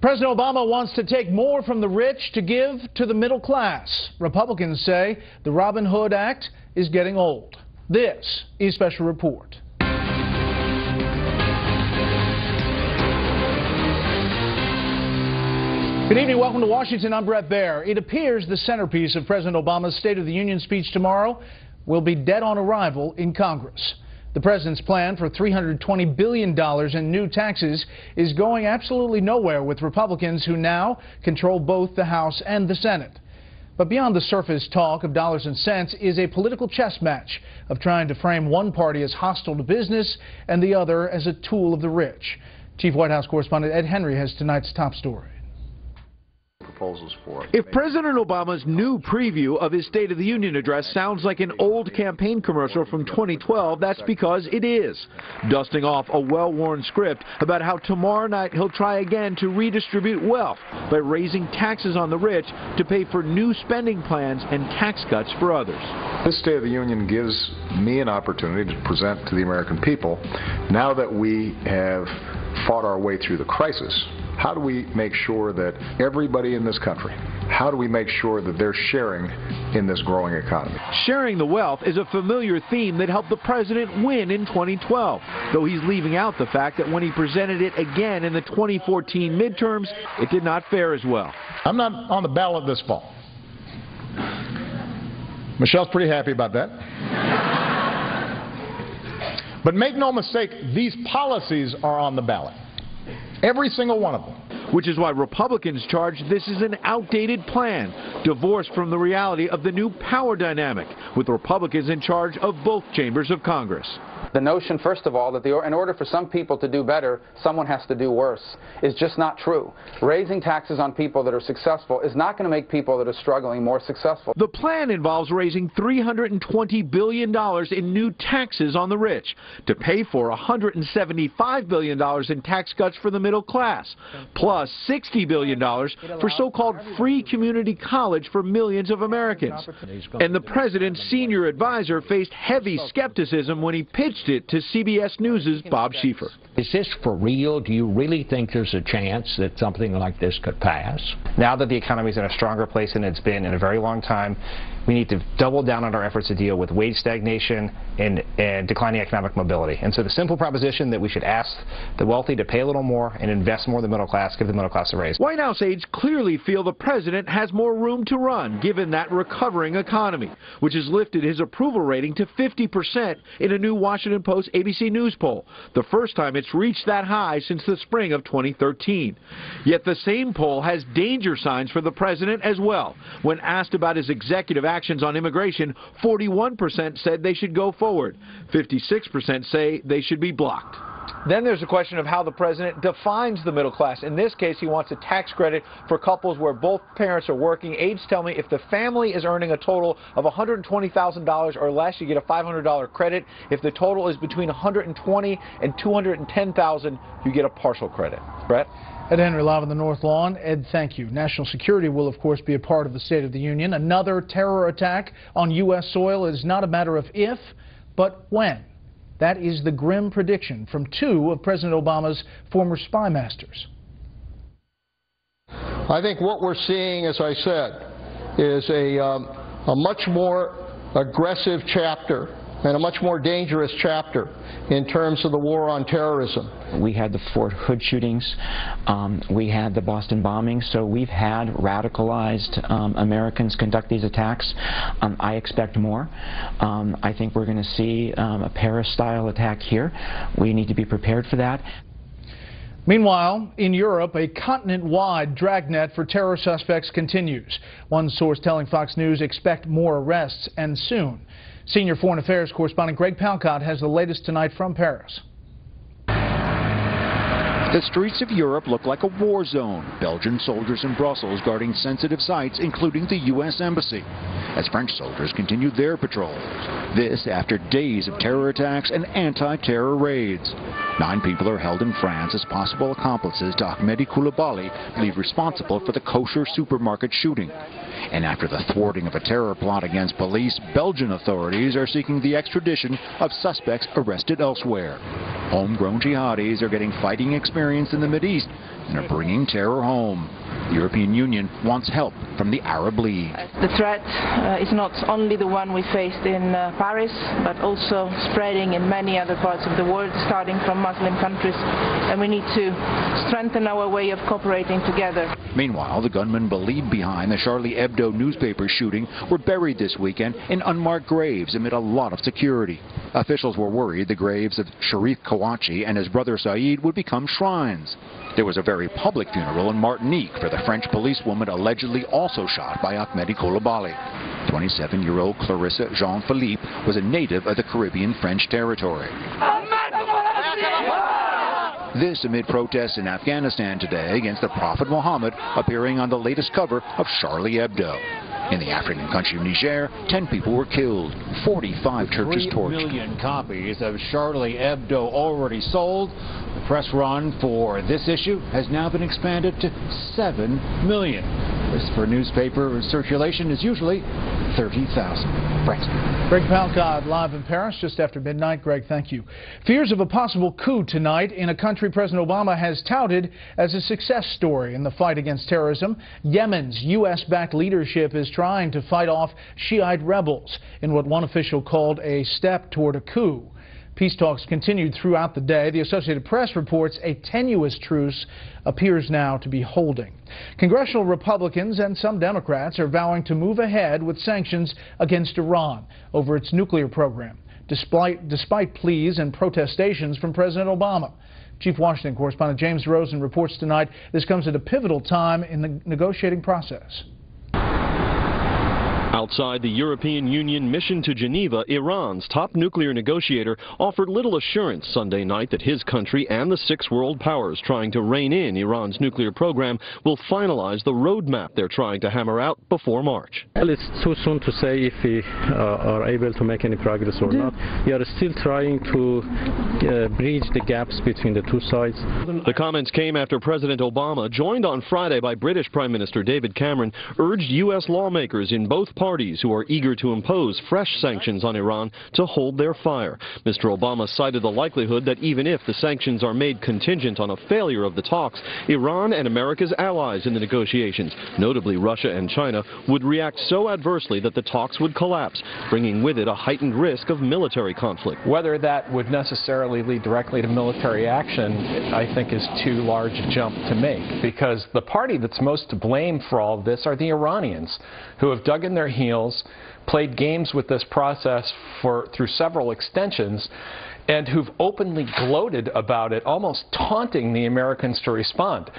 President Obama wants to take more from the rich to give to the middle class. Republicans say the Robin Hood Act is getting old. This is Special Report. Good evening. Welcome to Washington. I'm Brett Baer. It appears the centerpiece of President Obama's State of the Union speech tomorrow will be dead on arrival in Congress. The president's plan for $320 billion in new taxes is going absolutely nowhere with Republicans who now control both the House and the Senate. But beyond the surface talk of dollars and cents is a political chess match of trying to frame one party as hostile to business and the other as a tool of the rich. Chief White House correspondent Ed Henry has tonight's top story. If President Obama's new preview of his State of the Union address sounds like an old campaign commercial from 2012, that's because it is. Dusting off a well-worn script about how tomorrow night he'll try again to redistribute wealth by raising taxes on the rich to pay for new spending plans and tax cuts for others. This State of the Union gives me an opportunity to present to the American people, now that we have fought our way through the crisis, how do we make sure that everybody in this country, how do we make sure that they're sharing in this growing economy? Sharing the wealth is a familiar theme that helped the president win in 2012, though he's leaving out the fact that when he presented it again in the 2014 midterms, it did not fare as well. I'm not on the ballot this fall. Michelle's pretty happy about that. But make no mistake, these policies are on the ballot. Every single one of them. Which is why Republicans charge this is an outdated plan, divorced from the reality of the new power dynamic, with Republicans in charge of both chambers of Congress. The notion, first of all, that in order for some people to do better, someone has to do worse, is just not true. Raising taxes on people that are successful is not going to make people that are struggling more successful. The plan involves raising $320 billion in new taxes on the rich to pay for $175 billion in tax cuts for the middle class, plus $60 billion for so-called free community college for millions of Americans. And the president's senior advisor faced heavy skepticism when he pitched it to CBS News' Bob Schieffer. Is this for real? Do you really think there's a chance that something like this could pass? Now that the economy is in a stronger place than it's been in a very long time, we need to double down on our efforts to deal with wage stagnation and declining economic mobility. And so the simple proposition that we should ask the wealthy to pay a little more and invest more in the middle class, give the middle class a raise. White House aides clearly feel the president has more room to run given that recovering economy, which has lifted his approval rating to 50% in a new Washington Post ABC News poll, the first time it's reached that high since the spring of 2013. Yet the same poll has danger signs for the president as well. When asked about his executive actions on immigration, 41% said they should go forward. 56% say they should be blocked. Then there's a question of how the president defines the middle class. In this case, he wants a tax credit for couples where both parents are working. Aides tell me if the family is earning a total of $120,000 or less, you get a $500 credit. If the total is between $120,000 and $210,000, you get a partial credit. Brett? Ed Henry live on the North Lawn. Ed, thank you. National security will, of course, be a part of the State of the Union. Another terror attack on U.S. soil is not a matter of if, but when. That is the grim prediction from two of President Obama's former spy masters. I think what we're seeing, as I said, is a much more aggressive chapter and a much more dangerous chapter in terms of the war on terrorism. We had the Fort Hood shootings, we had the Boston bombings, so we've had radicalized Americans conduct these attacks. I expect more. I think we're going to see a Paris-style attack here. We need to be prepared for that. Meanwhile, in Europe, a continent-wide dragnet for terror suspects continues. One source telling Fox News expect more arrests, and soon. Senior Foreign Affairs correspondent Greg Palcott has the latest tonight from Paris. The streets of Europe look like a war zone. Belgian soldiers in Brussels guarding sensitive sites, including the U.S. Embassy, as French soldiers continue their patrols. This after days of terror attacks and anti-terror raids. 9 people are held in France as possible accomplices to Ahmedi Koulibaly, believed responsible for the kosher supermarket shooting. And after the thwarting of a terror plot against police, Belgian authorities are seeking the extradition of suspects arrested elsewhere. Homegrown jihadis are getting fighting experience experienced in the Mideast and are bringing terror home. The European Union wants help from the Arab League. The threat is not only the one we faced in Paris, but also spreading in many other parts of the world, starting from Muslim countries, and we need to strengthen our way of cooperating together. Meanwhile, the gunmen believed behind the Charlie Hebdo newspaper shooting were buried this weekend in unmarked graves amid a lot of security. Officials were worried the graves of Sharif Kouachi and his brother Saeed would become shrines. There was a very public funeral in Martinique for the French policewoman allegedly also shot by Ahmedi Coulibaly. 27-year-old Clarissa Jean-Philippe was a native of the Caribbean French territory. This amid protests in Afghanistan today against the Prophet Muhammad appearing on the latest cover of Charlie Hebdo. In the African country of Niger, 10 people were killed, 45 churches torched. 3 million copies of Charlie Hebdo already sold. The press run for this issue has now been expanded to 7 million. This for newspaper circulation is usually 30,000. Greg Palcott live in Paris just after midnight. Greg, thank you. Fears of a possible coup tonight in a country President Obama has touted as a success story in the fight against terrorism. Yemen's U.S.-backed leadership is trying to fight off Shiite rebels in what one official called a step toward a coup. Peace talks continued throughout the day. The Associated Press reports a tenuous truce appears now to be holding. Congressional Republicans and some Democrats are vowing to move ahead with sanctions against Iran over its nuclear program, despite pleas and protestations from President Obama. Chief Washington correspondent James Rosen reports tonight this comes at a pivotal time in the negotiating process. Outside the European Union mission to Geneva, Iran's top nuclear negotiator offered little assurance Sunday night that his country and the 6 world powers trying to rein in Iran's nuclear program will finalize the roadmap they're trying to hammer out before March. Well, it's too soon to say if we are able to make any progress or not. We are still trying to bridge the gaps between the two sides. The comments came after President Obama, joined on Friday by British Prime Minister David Cameron, urged U.S. lawmakers in both parties who are eager to impose fresh sanctions on Iran to hold their fire. Mr. Obama cited the likelihood that even if the sanctions are made contingent on a failure of the talks, Iran and America's allies in the negotiations, notably Russia and China, would react so adversely that the talks would collapse, bringing with it a heightened risk of military conflict. Whether that would necessarily lead directly to military action, I think, is too large a jump to make, because the party that's most to blame for all of this are the Iranians, who have dug in their heels, played games with this process through several extensions, and who've openly gloated about it, almost taunting the Americans to respond.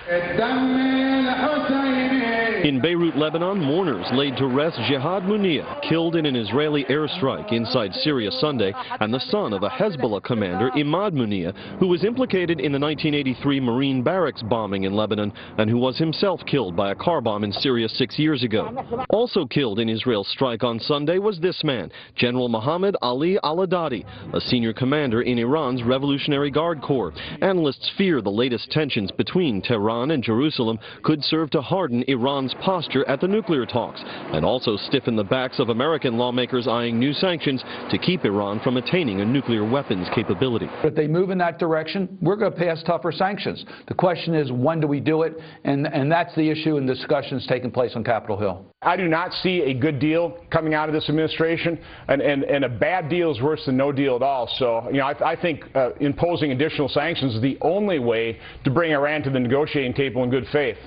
In Beirut, Lebanon, mourners laid to rest Jihad Muniyah, killed in an Israeli airstrike inside Syria Sunday, and the son of a Hezbollah commander, Imad Muniyah, who was implicated in the 1983 Marine barracks bombing in Lebanon and who was himself killed by a car bomb in Syria 6 years ago. Also killed in Israel's strike on Sunday was this man, General Mohammed Ali al-Adadi, a senior commander in Iran's Revolutionary Guard Corps. Analysts fear the latest tensions between Tehran and Jerusalem could serve to harden Iran's posture at the nuclear talks and also stiffen the backs of American lawmakers eyeing new sanctions to keep Iran from attaining a nuclear weapons capability. If they move in that direction, we're going to pass tougher sanctions. The question is, when do we do it? And that's the issue and discussions taking place on Capitol Hill. I do not see a good deal coming out of this administration, and a bad deal is worse than no deal at all. So, you know, I think imposing additional sanctions is the only way to bring Iran to the negotiating table in good faith.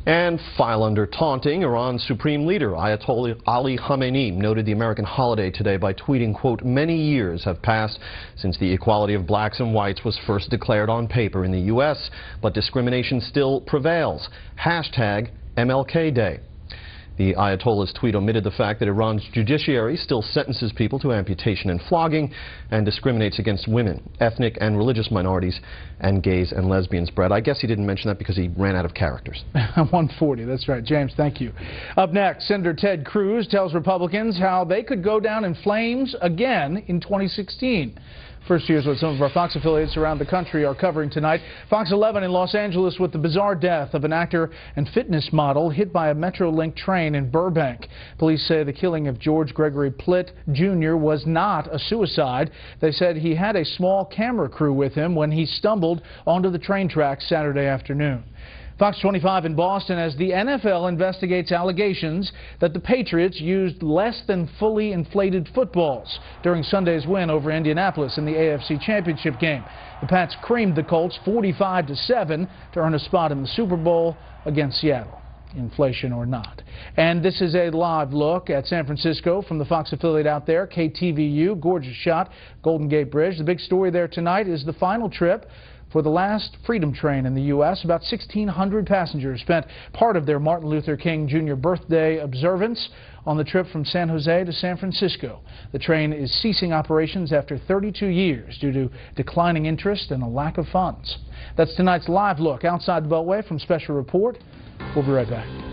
And file under taunting, Iran's supreme leader, Ayatollah Ali Khamenei, noted the American holiday today by tweeting, quote, "Many years have passed since the equality of blacks and whites was first declared on paper in the U.S., but discrimination still prevails. Hashtag MLK Day." The Ayatollah's tweet omitted the fact that Iran's judiciary still sentences people to amputation and flogging and discriminates against women, ethnic and religious minorities, and gays and lesbians. Brett, I guess he didn't mention that because he ran out of characters. 140, that's right. James, thank you. Up next, Senator Ted Cruz tells Republicans how they could go down in flames again in 2016. First, here's what some of our Fox affiliates around the country are covering tonight. Fox 11 in Los Angeles with the bizarre death of an actor and fitness model hit by a Metrolink train in Burbank. Police say the killing of George Gregory Plitt Jr. was not a suicide. They said he had a small camera crew with him when he stumbled onto the train tracks Saturday afternoon. Fox 25 in Boston as the NFL investigates allegations that the Patriots used less than fully inflated footballs during Sunday's win over Indianapolis in the AFC Championship game. The Pats creamed the Colts 45-7 to earn a spot in the Super Bowl against Seattle. Inflation or not. And this is a live look at San Francisco from the Fox affiliate out there, KTVU. Gorgeous shot, Golden Gate Bridge. The big story there tonight is the final trip for the last Freedom Train in the U.S. About 1,600 passengers spent part of their Martin Luther King Jr. birthday observance on the trip from San Jose to San Francisco. The train is ceasing operations after 32 years due to declining interest and a lack of funds. That's tonight's live look outside the Beltway from Special Report. We'll be right back.